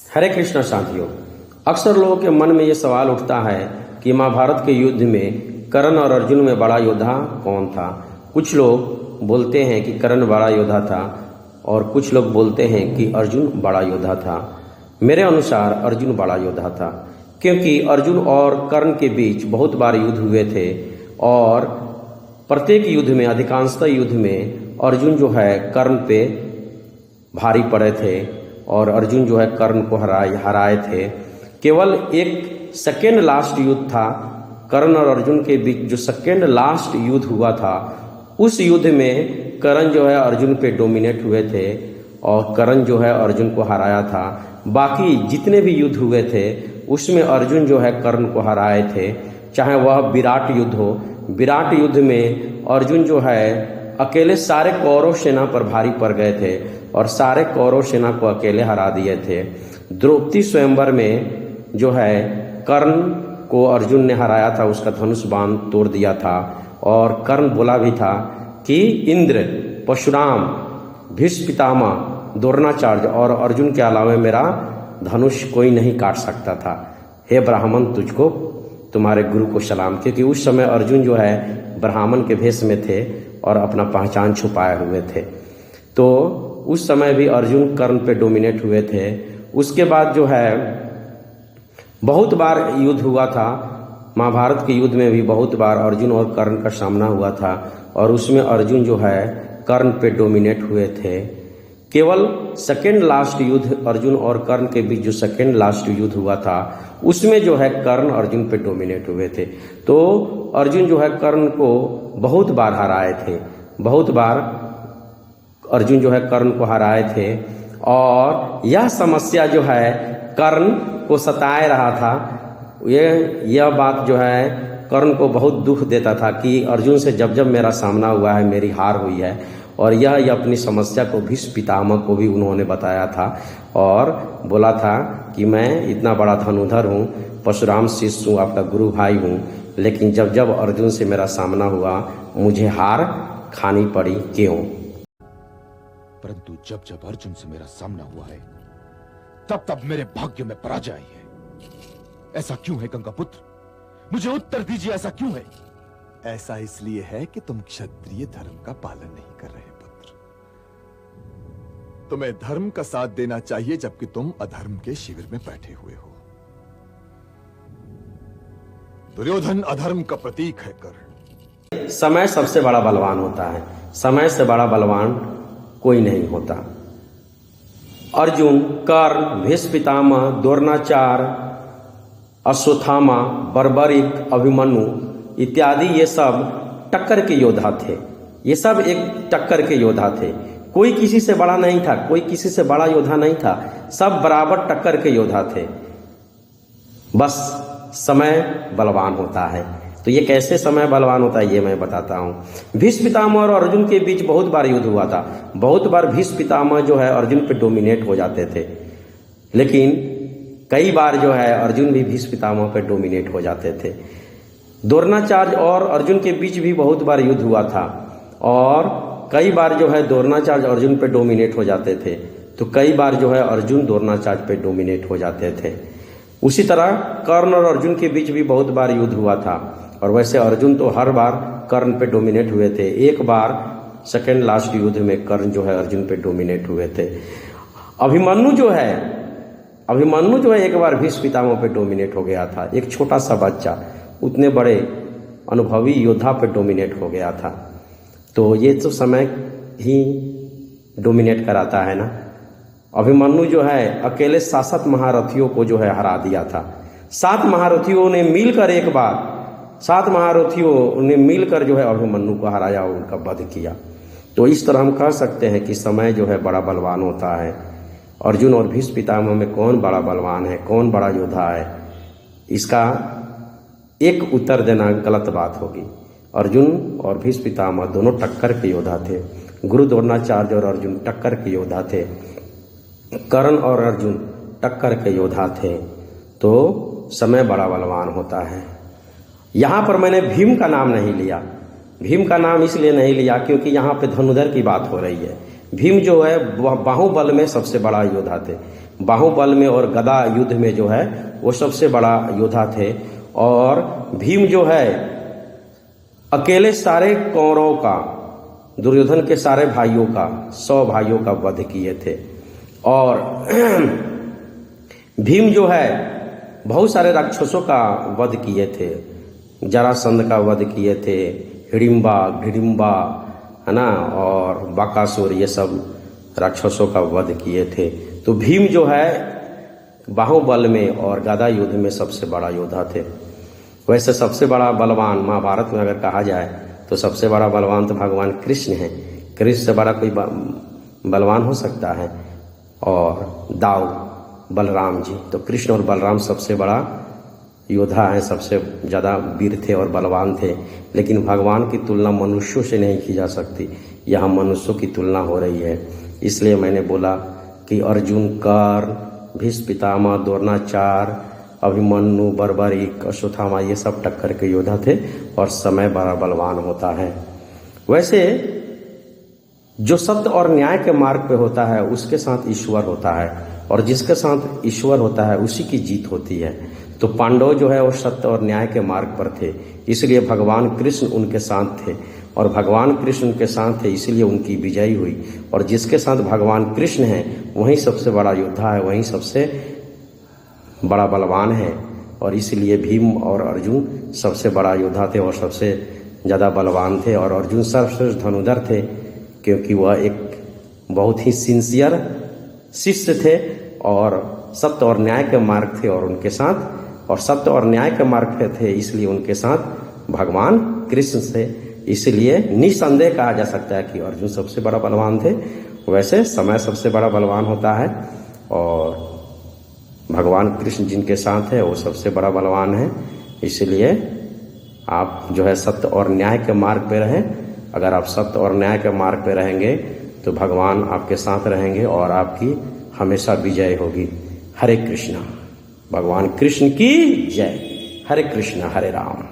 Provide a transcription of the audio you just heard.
हरे कृष्णा साथियों, अक्सर लोगों के मन में ये सवाल उठता है कि महाभारत के युद्ध में कर्ण और अर्जुन में बड़ा योद्धा कौन था। कुछ लोग बोलते हैं कि कर्ण बड़ा योद्धा था और कुछ लोग बोलते हैं कि अर्जुन बड़ा योद्धा था। मेरे अनुसार अर्जुन बड़ा योद्धा था, क्योंकि अर्जुन और कर्ण के बीच बहुत बार युद्ध हुए थे और प्रत्येक युद्ध में, अधिकांशतः युद्ध में अर्जुन जो है कर्ण पे भारी पड़े थे और अर्जुन जो है कर्ण को हराए थे। केवल एक सेकेंड लास्ट युद्ध था कर्ण और अर्जुन के बीच, जो सेकेंड लास्ट युद्ध हुआ था, उस युद्ध में कर्ण जो है अर्जुन पे डोमिनेट हुए थे और कर्ण जो है अर्जुन को हराया था। बाकी जितने भी युद्ध हुए थे उसमें अर्जुन जो है कर्ण को हराए थे, चाहे वह विराट युद्ध हो। विराट युद्ध में अर्जुन जो है अकेले सारे कौरव सेना पर भारी पड़ गए थे और सारे कौरव सेना को अकेले हरा दिए थे। द्रौपदी स्वयंवर में जो है कर्ण को अर्जुन ने हराया था, उसका धनुष बाण तोड़ दिया था और कर्ण बोला भी था कि इंद्र, परशुराम, भीष्म पितामह, द्रोणाचार्य और अर्जुन के अलावा मेरा धनुष कोई नहीं काट सकता था। हे ब्राह्मण, तुझको तुम्हारे गुरु को सलाम। क्योंकि उस समय अर्जुन जो है ब्राह्मण के भेष में थे और अपना पहचान छुपाए हुए थे। तो उस समय भी अर्जुन कर्ण पे डोमिनेट हुए थे। उसके बाद जो है बहुत बार युद्ध हुआ था। महाभारत के युद्ध में भी बहुत बार अर्जुन और कर्ण का सामना हुआ था और उसमें अर्जुन जो है कर्ण पे डोमिनेट हुए थे। केवल सेकेंड लास्ट युद्ध अर्जुन और कर्ण के बीच जो सेकेंड लास्ट युद्ध हुआ था उसमें जो है कर्ण अर्जुन पे डोमिनेट हुए थे। तो अर्जुन जो है कर्ण को बहुत बार हराए थे, बहुत बार अर्जुन जो है कर्ण को हराए थे और यह समस्या जो है कर्ण को सताए रहा था। यह बात जो है कर्ण को बहुत दुख देता था कि अर्जुन से जब जब मेरा सामना हुआ है मेरी हार हुई है। और यह अपनी समस्या को भीष्म पितामह को भी उन्होंने बताया था और बोला था कि मैं इतना बड़ा धनुधर हूँ, परशुराम शिष्य हूँ, आपका गुरु भाई हूँ, लेकिन जब जब अर्जुन से मेरा सामना हुआ मुझे हार खानी पड़ी। क्यों? परंतु जब जब अर्जुन से मेरा सामना हुआ है तब तब मेरे भाग्य में पराजय आई है। ऐसा क्यों है गंगा पुत्र? मुझे उत्तर दीजिए, ऐसा क्यों है? ऐसा इसलिए है कि तुम क्षत्रिय धर्म का पालन नहीं कर रहे पुत्र। तुम्हें धर्म का साथ देना चाहिए जबकि तुम अधर्म के शिविर में बैठे हुए हो। दुर्योधन अधर्म का प्रतीक है कर्ण। समय सबसे बड़ा बलवान होता है, समय से बड़ा बलवान कोई नहीं होता। अर्जुन, कर्ण, भीष्म पितामह, द्रोणाचार्य, अश्वत्थामा, बर्बरिक, अभिमन्यु इत्यादि ये सब टक्कर के योद्धा थे। ये सब एक टक्कर के योद्धा थे। कोई किसी से बड़ा नहीं था, कोई किसी से बड़ा योद्धा नहीं था, सब बराबर टक्कर के योद्धा थे। बस समय बलवान होता है। तो ये कैसे समय बलवान होता है ये मैं बताता हूँ। भीष्म पितामह और अर्जुन के बीच बहुत बार युद्ध हुआ था। बहुत बार भीष्म पितामह जो है अर्जुन पे डोमिनेट हो जाते थे, लेकिन कई बार जो है अर्जुन भी भीष्म पितामह पे डोमिनेट हो जाते थे। द्रोणाचार्य और अर्जुन के बीच भी बहुत बार युद्ध हुआ था और कई बार जो है द्रोणाचार्य अर्जुन पे डोमिनेट हो जाते थे, तो कई बार जो है अर्जुन द्रोणाचार्य पे डोमिनेट हो जाते थे। उसी तरह कर्ण और अर्जुन के बीच भी बहुत बार युद्ध हुआ था और वैसे अर्जुन तो हर बार कर्ण पे डोमिनेट हुए थे। एक बार सेकेंड लास्ट युद्ध में कर्ण जो है अर्जुन पे डोमिनेट हुए थे। अभिमन्यु जो है एक बार भीष्म पितामह पे डोमिनेट हो गया था। एक छोटा सा बच्चा उतने बड़े अनुभवी योद्धा पे डोमिनेट हो गया था। तो ये तो समय ही डोमिनेट कराता है ना। अभिमन्यु जो है अकेले 7 महारथियों को जो है हरा दिया था। 7 महारथियों ने मिलकर एक बार 7 महारथियों ने मिलकर जो है अभिमन्यु को हराया और उनका वध किया। तो इस तरह हम कह सकते हैं कि समय जो है बड़ा बलवान होता है। अर्जुन और भीष्म पितामह में कौन बड़ा बलवान है, कौन बड़ा योद्धा है, इसका एक उत्तर देना गलत बात होगी। अर्जुन और भीष्म पितामह दोनों टक्कर के योद्धा थे। गुरु द्रोणाचार्य और अर्जुन टक्कर के योद्धा थे। कर्ण और अर्जुन टक्कर के योद्धा थे। तो समय बड़ा बलवान होता है। यहाँ पर मैंने भीम का नाम नहीं लिया। भीम का नाम इसलिए नहीं लिया क्योंकि यहाँ पे धनुधर की बात हो रही है। भीम जो है वह बाहुबल में सबसे बड़ा योद्धा थे। बाहुबल में और गदा युद्ध में जो है वो सबसे बड़ा योद्धा थे। और भीम जो है अकेले सारे कौरवों का, दुर्योधन के सारे भाइयों का, 100 भाइयों का वध किए थे। और भीम जो है बहुत सारे राक्षसों का वध किए थे, जरासंध का वध किए थे, हिडिंबा है ना, और बकासुर, ये सब राक्षसों का वध किए थे। तो भीम जो है बाहुबल में और गदा युद्ध में सबसे बड़ा योद्धा थे। वैसे सबसे बड़ा बलवान महाभारत में अगर कहा जाए तो सबसे बड़ा बलवान तो भगवान कृष्ण है। कृष्ण से बड़ा कोई बलवान हो सकता है? और दाऊ बलराम जी, तो कृष्ण और बलराम सबसे बड़ा योद्धा हैं, सबसे ज़्यादा वीर थे और बलवान थे। लेकिन भगवान की तुलना मनुष्यों से नहीं की जा सकती, यहाँ मनुष्यों की तुलना हो रही है। इसलिए मैंने बोला कि अर्जुन, कर्ण, भीष्म पितामह, द्रोणाचार्य, अभिमन्यु, बर्बरीक, अश्वत्थामा, ये सब टक्कर के योद्धा थे और समय बड़ा बलवान होता है। वैसे जो सत्य और न्याय के मार्ग पे होता है उसके साथ ईश्वर होता है, और जिसके साथ ईश्वर होता है उसी की जीत होती है। तो पांडव जो है वो सत्य और न्याय के मार्ग पर थे, इसलिए भगवान कृष्ण उनके साथ थे, और भगवान कृष्ण उनके साथ थे इसलिए उनकी विजय हुई। और जिसके साथ भगवान कृष्ण है वही सबसे बड़ा योद्धा है, वही सबसे बड़ा बलवान है। और इसलिए भीम और अर्जुन सबसे बड़ा योद्धा थे और सबसे ज़्यादा बलवान थे। और अर्जुन सर्वश्रेष्ठ धनुधर थे क्योंकि वह एक बहुत ही सिंसियर शिष्य थे और सत्य और न्याय के मार्ग थे, और उनके साथ, और सत्य और न्याय के मार्ग पे थे इसलिए उनके साथ भगवान कृष्ण से, इसलिए निसंदेह कहा जा सकता है कि अर्जुन सबसे बड़ा बलवान थे। वैसे समय सबसे बड़ा बलवान होता है और भगवान कृष्ण जिनके साथ है वो सबसे बड़ा बलवान है। इसलिए आप जो है सत्य और न्याय के मार्ग पे रहें। अगर आप सत्य और न्याय के मार्ग पे रहेंगे तो भगवान आपके साथ रहेंगे और आपकी हमेशा विजय होगी। हरे कृष्णा, भगवान कृष्ण की जय। हरे कृष्णा, हरे राम।